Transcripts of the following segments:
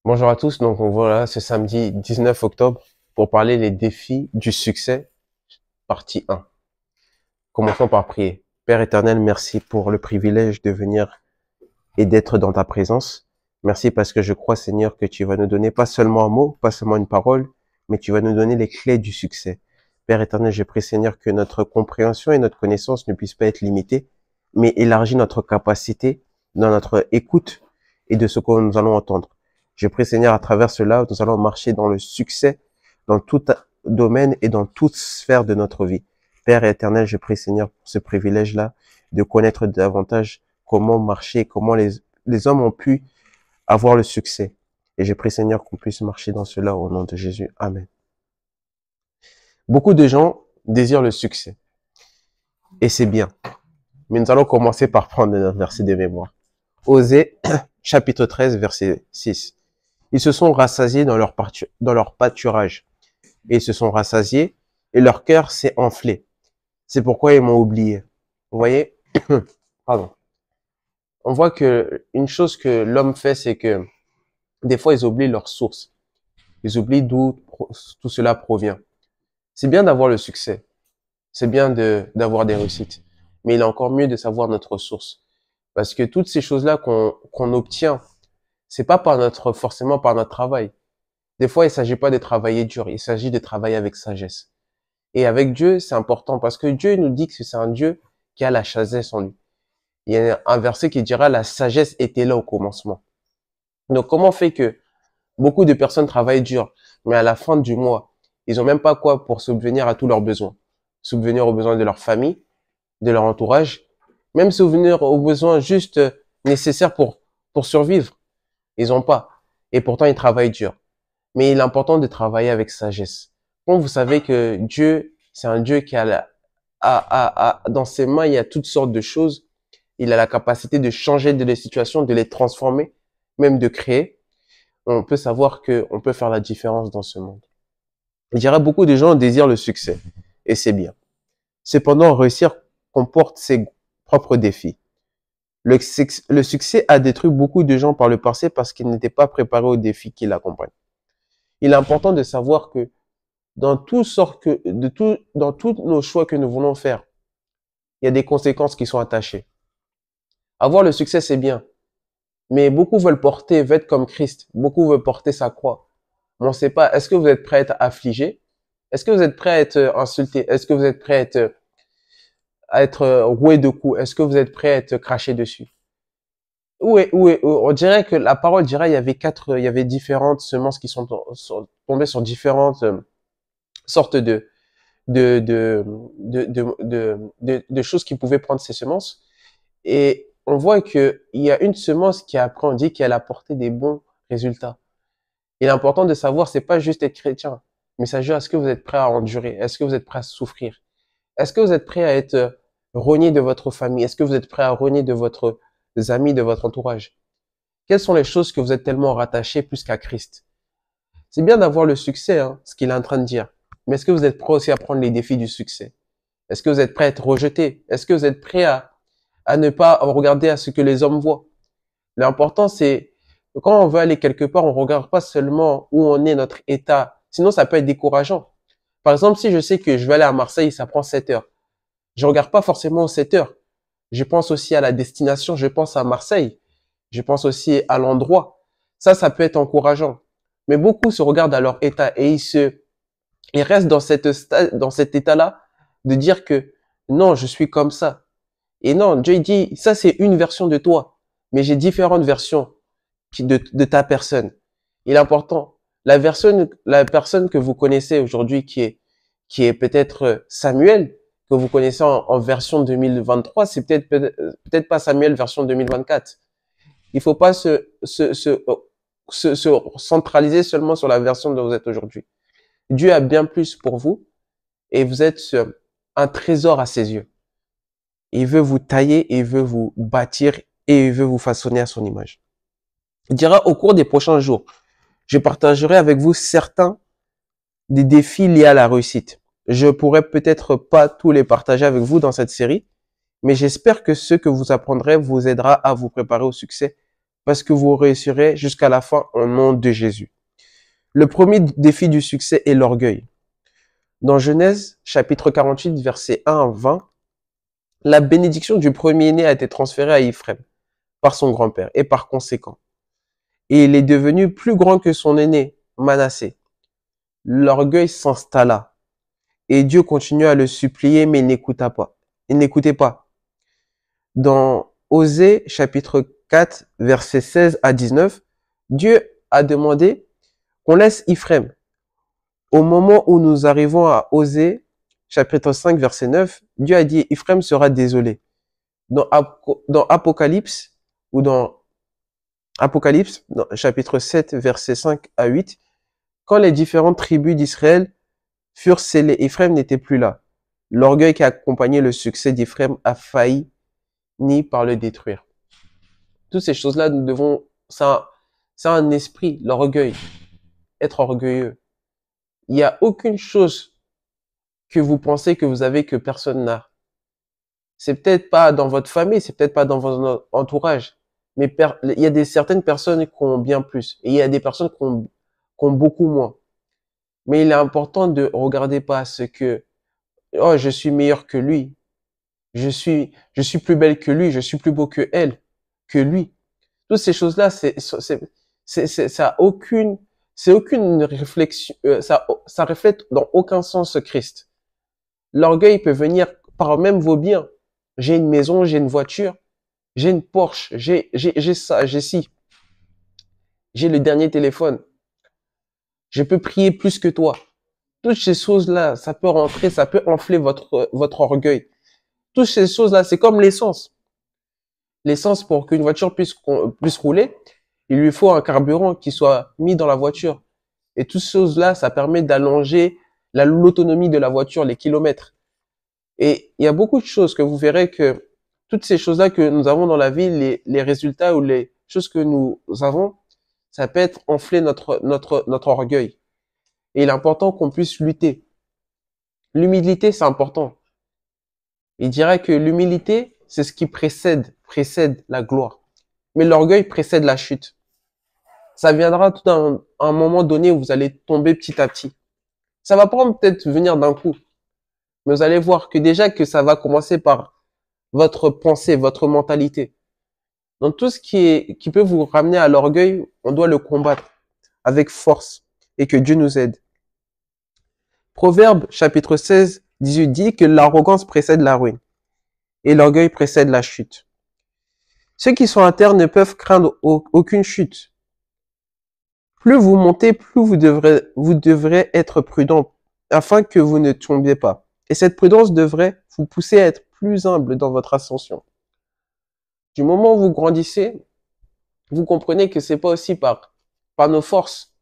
Bonjour à tous, donc voilà, ce samedi 19 octobre pour parler les défis du succès, partie 1. Commençons par prier. Père éternel, merci pour le privilège de venir et d'être dans ta présence. Merci parce que je crois, Seigneur, que tu vas nous donner pas seulement un mot, pas seulement une parole, mais tu vas nous donner les clés du succès. Père éternel, je prie, Seigneur, que notre compréhension et notre connaissance ne puissent pas être limitées, mais élargis notre capacité dans notre écoute et de ce que nous allons entendre. Je prie, Seigneur, à travers cela, nous allons marcher dans le succès, dans tout domaine et dans toute sphère de notre vie. Père éternel, je prie, Seigneur, pour ce privilège-là, de connaître davantage comment marcher, comment les hommes ont pu avoir le succès. Et je prie, Seigneur, qu'on puisse marcher dans cela au nom de Jésus. Amen. Beaucoup de gens désirent le succès. Et c'est bien. Mais nous allons commencer par prendre notre verset de mémoire. Osée, chapitre 13, verset 6. Ils se sont rassasiés dans leur pâturage. Et ils se sont rassasiés et leur cœur s'est enflé. C'est pourquoi ils m'ont oublié. Vous voyez? Pardon. On voit que une chose que l'homme fait, c'est que des fois, ils oublient leur source. Ils oublient d'où tout cela provient. C'est bien d'avoir le succès. C'est bien d'avoir des réussites. Mais il est encore mieux de savoir notre source. Parce que toutes ces choses-là qu'on obtient, c'est pas forcément par notre travail. Des fois, il s'agit pas de travailler dur. Il s'agit de travailler avec sagesse. Et avec Dieu, c'est important parce que Dieu nous dit que c'est un Dieu qui a la sagesse en lui. Il y a un verset qui dira la sagesse était là au commencement. Donc, comment fait que beaucoup de personnes travaillent dur, mais à la fin du mois, ils ont même pas quoi pour subvenir à tous leurs besoins. Subvenir aux besoins de leur famille, de leur entourage, même subvenir aux besoins juste nécessaires pour survivre. Ils ont pas. Et pourtant, ils travaillent dur. Mais il est important de travailler avec sagesse. Quand vous savez que Dieu, c'est un Dieu qui dans ses mains, il y a toutes sortes de choses. Il a la capacité de changer les situations, de les transformer, même de créer. On peut savoir que on peut faire la différence dans ce monde. Je dirais beaucoup de gens désirent le succès. Et c'est bien. Cependant, réussir comporte ses propres défis. Le succès a détruit beaucoup de gens par le passé parce qu'ils n'étaient pas préparés aux défis qui l'accompagnent. Il est important de savoir que dans dans tous nos choix que nous voulons faire, il y a des conséquences qui sont attachées. Avoir le succès, c'est bien. Mais beaucoup veulent être comme Christ. Beaucoup veulent porter sa croix. Mais on ne sait pas, est-ce que vous êtes prêt à être affligé? Est-ce que vous êtes prêt à être insulté? Est-ce que vous êtes prêt à être roué de coups? Est-ce que vous êtes prêt à être craché dessus? On dirait que la parole dirait il y avait différentes semences qui sont tombées sur différentes sortes de choses qui pouvaient prendre ces semences. Et on voit que il y a une semence qui après on dit qu'elle a apporté des bons résultats. Il est important de savoir, c'est pas juste être chrétien, mais ça joue à ce que vous êtes prêt à endurer, est-ce que vous êtes prêt à souffrir, est-ce que vous êtes prêt à être renié de votre famille, est-ce que vous êtes prêt à renier de votre amis, de votre entourage. Quelles sont les choses que vous êtes tellement rattachés plus qu'à Christ? C'est bien d'avoir le succès, hein, ce qu'il est en train de dire. Mais est-ce que vous êtes prêt aussi à prendre les défis du succès? Est-ce que vous êtes prêt à être rejeté? Est-ce que vous êtes prêt à ne pas regarder à ce que les hommes voient? L'important, c'est quand on veut aller quelque part, on regarde pas seulement où on est, notre état. Sinon, ça peut être décourageant. Par exemple, si je sais que je vais aller à Marseille, ça prend 7 heures. Je regarde pas forcément aux 7 heures. Je pense aussi à la destination, je pense à Marseille. Je pense aussi à l'endroit. Ça peut être encourageant. Mais beaucoup se regardent à leur état et ils restent dans cet état-là de dire que non, je suis comme ça. Et non, Dieu dit, ça c'est une version de toi, mais j'ai différentes versions de ta personne. Il est important. La personne que vous connaissez aujourd'hui qui est peut-être Samuel, que vous connaissez en version 2023, c'est peut-être pas Samuel version 2024. Il faut pas se centraliser seulement sur la version dont vous êtes aujourd'hui. Dieu a bien plus pour vous et vous êtes un trésor à ses yeux. Il veut vous tailler, il veut vous bâtir et il veut vous façonner à son image. Il dira au cours des prochains jours, je partagerai avec vous certains des défis liés à la réussite. Je pourrais peut-être pas tous les partager avec vous dans cette série, mais j'espère que ce que vous apprendrez vous aidera à vous préparer au succès parce que vous réussirez jusqu'à la fin au nom de Jésus. Le premier défi du succès est l'orgueil. Dans Genèse, chapitre 48, versets 1 à 20, la bénédiction du premier-né a été transférée à Ephraim par son grand-père et par conséquent. Et il est devenu plus grand que son aîné, Manassé. L'orgueil s'installa et Dieu continua à le supplier, mais il n'écouta pas. Il n'écoutait pas. Dans Osée, chapitre 4, versets 16 à 19, Dieu a demandé qu'on laisse Ephraim. Au moment où nous arrivons à Osée, chapitre 5, verset 9, Dieu a dit, Ephraim sera désolé. Dans Apocalypse, ou dans Apocalypse, dans chapitre 7, versets 5 à 8, quand les différentes tribus d'Israël furent scellées, Ephraim n'était plus là. L'orgueil qui a accompagné le succès d'Ephraim a failli ni par le détruire. Toutes ces choses-là, nous devons, ça a un esprit, l'orgueil, être orgueilleux. Il n'y a aucune chose que vous pensez que vous avez que personne n'a. C'est peut-être pas dans votre famille, c'est peut-être pas dans votre entourage, mais il y a certaines personnes qui ont bien plus, et il y a des personnes qui ont beaucoup moins. Mais il est important de regarder pas ce que, oh, je suis meilleur que lui, je suis plus belle que lui, je suis plus beau que elle, que lui. Toutes ces choses-là, ça a aucune réflexion, ça reflète dans aucun sens Christ. L'orgueil peut venir par même vos biens. J'ai une maison, j'ai une voiture, j'ai une Porsche, j'ai ça, j'ai ci. J'ai le dernier téléphone. Je peux prier plus que toi. Toutes ces choses-là, ça peut rentrer, ça peut enfler votre orgueil. Toutes ces choses-là, c'est comme l'essence. L'essence, pour qu'une voiture puisse rouler, il lui faut un carburant qui soit mis dans la voiture. Et toutes ces choses-là, ça permet d'allonger l'autonomie de la voiture, les kilomètres. Et il y a beaucoup de choses que vous verrez que toutes ces choses-là que nous avons dans la vie, les résultats ou les choses que nous avons, ça peut être enfler notre orgueil. Et il est important qu'on puisse lutter. L'humilité, c'est important. Il dirait que l'humilité, c'est ce qui précède la gloire. Mais l'orgueil précède la chute. Ça viendra tout à un moment donné où vous allez tomber petit à petit. Ça va pas peut-être venir d'un coup. Mais vous allez voir que déjà que ça va commencer par votre pensée, votre mentalité. Donc tout ce qui peut vous ramener à l'orgueil, on doit le combattre avec force et que Dieu nous aide. Proverbe chapitre 16, 18 dit que l'arrogance précède la ruine et l'orgueil précède la chute. Ceux qui sont à terre ne peuvent craindre aucune chute. Plus vous montez, plus vous devrez être prudent afin que vous ne tombiez pas. Et cette prudence devrait vous pousser à être plus humble dans votre ascension. Du moment où vous grandissez, vous comprenez que c'est pas aussi par nos forces,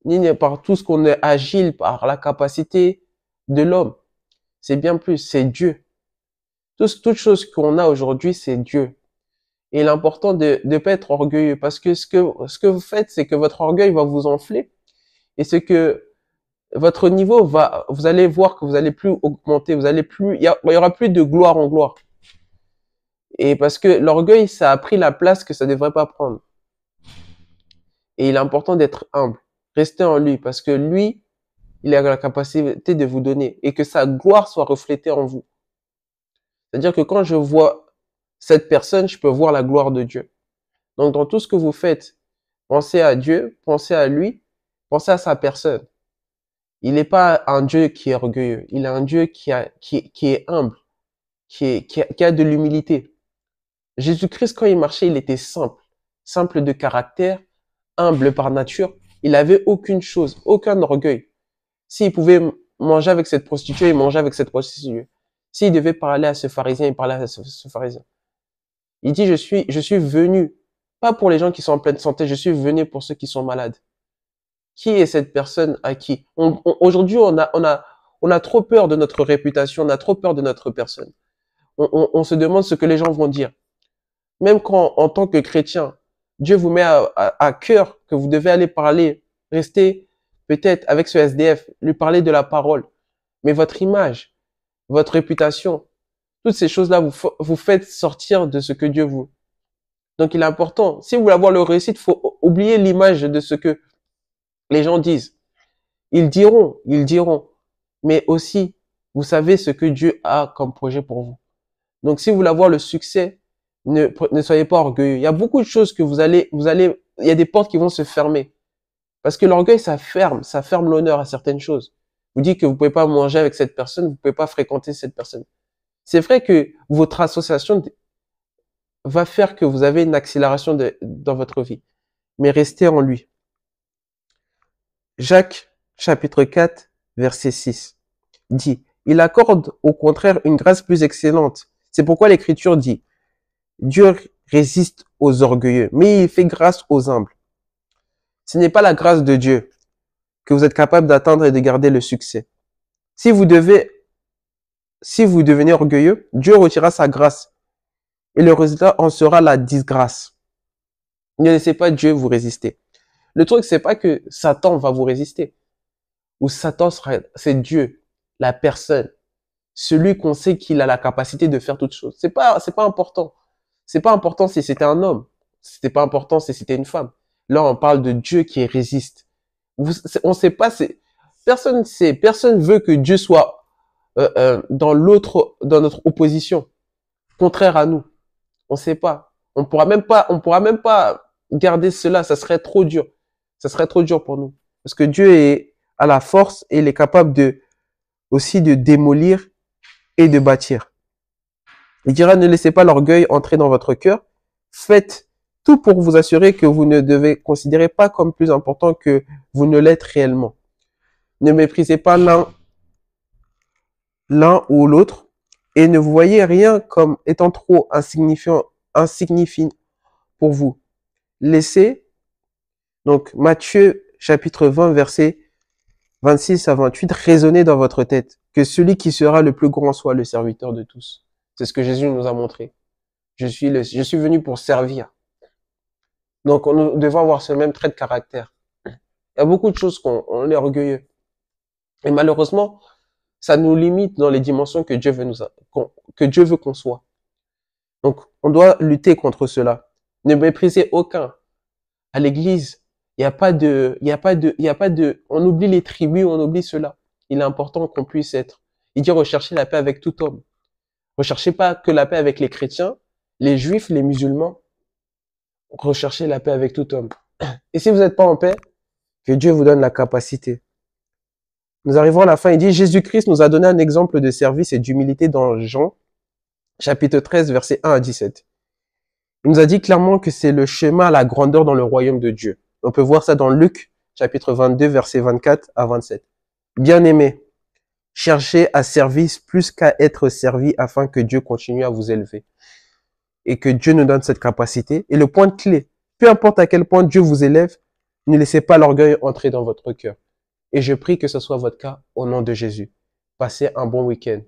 ni par tout ce qu'on est agile, par la capacité de l'homme. C'est bien plus, c'est Dieu. Toute chose qu'on a aujourd'hui, c'est Dieu. Et l'important de ne pas être orgueilleux, parce que ce que vous faites, c'est que votre orgueil va vous enfler, et c'est que votre niveau vous allez voir que vous allez plus augmenter, il y aura plus de gloire en gloire. Et parce que l'orgueil, ça a pris la place que ça ne devrait pas prendre. Et il est important d'être humble. Restez en lui, parce que lui, il a la capacité de vous donner, et que sa gloire soit reflétée en vous. C'est-à-dire que quand je vois cette personne, je peux voir la gloire de Dieu. Donc, dans tout ce que vous faites, pensez à Dieu, pensez à lui, pensez à sa personne. Il n'est pas un Dieu qui est orgueilleux. Il est un Dieu qui est humble, qui a de l'humilité. Jésus-Christ, quand il marchait, il était simple de caractère, humble par nature. Il avait aucune chose, aucun orgueil. S'il pouvait manger avec cette prostituée, il mangeait avec cette prostituée. S'il devait parler à ce pharisien, il parlait à ce pharisien. Il dit, je suis venu, pas pour les gens qui sont en pleine santé, je suis venu pour ceux qui sont malades. Qui est cette personne à qui aujourd'hui on a trop peur de notre réputation, on a trop peur de notre personne. On se demande ce que les gens vont dire. Même quand en tant que chrétien, Dieu vous met à cœur que vous devez aller parler, rester peut-être avec ce SDF, lui parler de la parole. Mais votre image, votre réputation, toutes ces choses-là vous faites sortir de ce que Dieu vous. Donc, il est important. Si vous voulez avoir le réussite, il faut oublier l'image de ce que les gens disent. Ils diront. Mais aussi, vous savez ce que Dieu a comme projet pour vous. Donc, si vous voulez avoir le succès, ne soyez pas orgueilleux. Il y a beaucoup de choses que il y a des portes qui vont se fermer. Parce que l'orgueil, ça ferme l'honneur à certaines choses. Vous dites que vous pouvez pas manger avec cette personne, vous pouvez pas fréquenter cette personne. C'est vrai que votre association va faire que vous avez une accélération dans votre vie. Mais restez en lui. Jacques, chapitre 4, verset 6, dit, il accorde au contraire une grâce plus excellente. C'est pourquoi l'Écriture dit, Dieu résiste aux orgueilleux, mais il fait grâce aux humbles. Ce n'est pas la grâce de Dieu que vous êtes capable d'atteindre et de garder le succès. Si vous devenez orgueilleux, Dieu retirera sa grâce et le résultat en sera la disgrâce. Ne laissez pas Dieu vous résister. Le truc, c'est pas que Satan va vous résister. Ou c'est Dieu, la personne, celui qu'on sait qu'il a la capacité de faire toutes choses. C'est pas important. C'est pas important si c'était un homme. C'était pas important si c'était une femme. Là, on parle de Dieu qui résiste. On sait pas, personne veut que Dieu soit dans notre opposition, contraire à nous. On sait pas. On pourra même pas garder cela. Ça serait trop dur. Ça serait trop dur pour nous. Parce que Dieu a la force et il est capable aussi de démolir et de bâtir. Il dira, ne laissez pas l'orgueil entrer dans votre cœur. Faites tout pour vous assurer que vous ne devez considérer pas comme plus important que vous ne l'êtes réellement. Ne méprisez pas l'un ou l'autre et ne voyez rien comme étant trop insignifiant pour vous. Laissez, donc Matthieu chapitre 20 verset 26 à 28, raisonner dans votre tête que celui qui sera le plus grand soit le serviteur de tous. C'est ce que Jésus nous a montré. Je suis venu pour servir. Donc, nous devons avoir ce même trait de caractère. Il y a beaucoup de choses qu'on est orgueilleux. Et malheureusement, ça nous limite dans les dimensions que Dieu veut qu'on soit. Donc, on doit lutter contre cela. Ne méprisez aucun. À l'église, on oublie les tribus, on oublie cela. Il est important qu'on puisse être. Il dit rechercher la paix avec tout homme. Recherchez pas que la paix avec les chrétiens, les juifs, les musulmans. Recherchez la paix avec tout homme. Et si vous n'êtes pas en paix, que Dieu vous donne la capacité. Nous arrivons à la fin. Il dit, Jésus-Christ nous a donné un exemple de service et d'humilité dans Jean, chapitre 13, versets 1 à 17. Il nous a dit clairement que c'est le chemin à la grandeur dans le royaume de Dieu. On peut voir ça dans Luc, chapitre 22, versets 24 à 27. Bien-aimés, cherchez à servir plus qu'à être servi afin que Dieu continue à vous élever. Et que Dieu nous donne cette capacité. Et le point de clé, peu importe à quel point Dieu vous élève, ne laissez pas l'orgueil entrer dans votre cœur. Et je prie que ce soit votre cas au nom de Jésus. Passez un bon week-end.